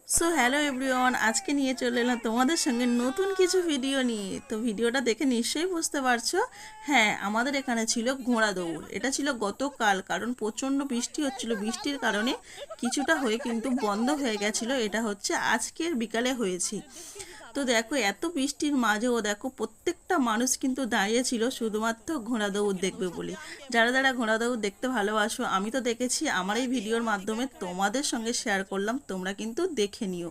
So hello everyone, আজকে নিয়ে চলে এলাম তোমাদের সঙ্গে নতুন কিছু ভিডিও নিয়ে। তো ভিডিওটা দেখে নিশ্চয়ই বুঝতে পারছো, হ্যাঁ আমাদের এখানে ছিল ঘোড়া দৌড়। এটা ছিল গতকাল, কারণ প্রচণ্ড বৃষ্টি হচ্ছিল, বৃষ্টির কারণে কিছুটা হয়ে কিন্তু বন্ধ হয়ে গেছিলো। এটা হচ্ছে আজকের বিকালে হয়েছে। তো দেখো এত বৃষ্টির মাঝেও দেখো প্রত্যেকটা মানুষ কিন্তু দাঁড়িয়েছিল শুধুমাত্র ঘোড়া দৌড় দেখবে বলে। যারা যারা ঘোড়া দৌড় দেখতে ভালোবাসো, আমি তো দেখেছি, আমার এই ভিডিওর মাধ্যমে তোমাদের সঙ্গে শেয়ার করলাম, তোমরা কিন্তু দেখে নিও।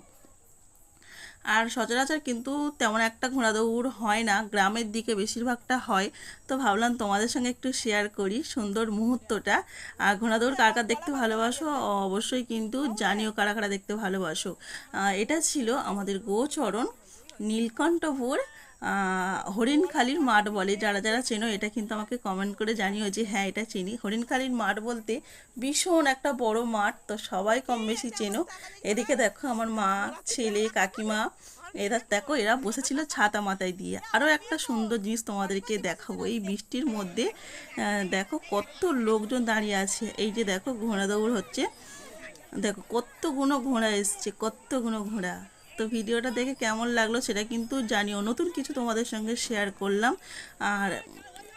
আর সচরাচর কিন্তু তেমন একটা ঘোড়া দৌড় হয় না, গ্রামের দিকে বেশিরভাগটা হয়। তো ভাবলাম তোমাদের সঙ্গে একটু শেয়ার করি সুন্দর মুহূর্তটা। আর ঘোড়া দৌড় কার কার দেখতে ভালোবাসো অবশ্যই কিন্তু জানিও, কারা কারা দেখতে ভালোবাসো। এটা ছিল আমাদের গোচরণ, নীলকণ্ঠপুর, হরিণখালির মাঠ বলে। যারা যারা চেনো এটা কিন্তু আমাকে কমেন্ট করে জানিও যে হ্যাঁ এটা চিনি। হরিণখালির মাঠ বলতে ভীষণ একটা বড় মাঠ, তো সবাই কম বেশি চেনো। এদিকে দেখো আমার মা, ছেলে, কাকিমা, এরা দেখো এরা বসেছিল ছাতা মাথায় দিয়ে। আরও একটা সুন্দর জিনিস তোমাদেরকে দেখাবো এই বৃষ্টির মধ্যে। দেখো কত লোকজন দাঁড়িয়ে আছে। এই যে দেখো ঘোড়া দৌড় হচ্ছে, দেখো কতগুলো ঘোড়া এসছে, কতগুলো ঘোড়া। তো ভিডিওটা দেখে কেমন লাগলো সেটা কিন্তু জানিও, নতুন কিছু তোমাদের সঙ্গে শেয়ার করলাম। আর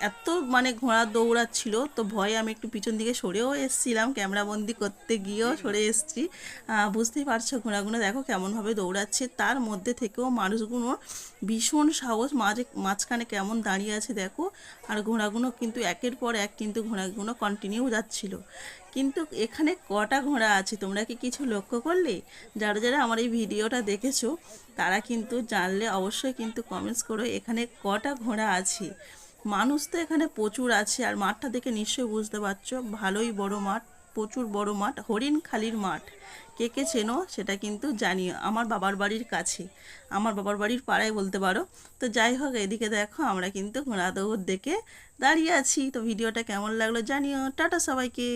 এত মানে ঘোড়া দৌড়াচ্ছিল, তো ভয়ে আমি একটু পিছন দিকে সরেও এসেছিলাম, ক্যামেরাবন্দি করতে গিয়েও সরে এসেছি। বুঝতেই পারছো ঘোড়াগুলো দেখো কেমনভাবে দৌড়াচ্ছে, তার মধ্যে থেকেও মানুষগুলো ভীষণ সাহস, মাঝখানে কেমন দাঁড়িয়ে আছে দেখো। আর ঘোড়াগুলো কিন্তু একের পর এক কিন্তু ঘোড়াগুলো কন্টিনিউ যাচ্ছিল। কিন্তু এখানে কটা ঘোড়া আছে তোমরা কি কিছু লক্ষ্য করলে? যারা যারা আমার এই ভিডিওটা দেখেছো তারা কিন্তু জানলে অবশ্যই কিন্তু কমেন্টস করো এখানে কটা ঘোড়া আছে। মানুষ তো এখানে প্রচুর আছে, আর মাঠটা দেখে নিশ্চয়ই বুঝতে পারছো ভালোই বড় মাঠ, প্রচুর বড় মাঠ, হরিণখালির মাঠ। কে কে চেনো সেটা কিন্তু জানিও, আমার বাবার বাড়ির কাছে, আমার বাবার বাড়ির পাড়ায় বলতে পারো। তো যাই হোক, এদিকে দেখো আমরা কিন্তু ঘোড়া দৌড় দেখে দাঁড়িয়ে আছি। তো ভিডিওটা কেমন লাগলো জানিও। টাটা সবাইকে।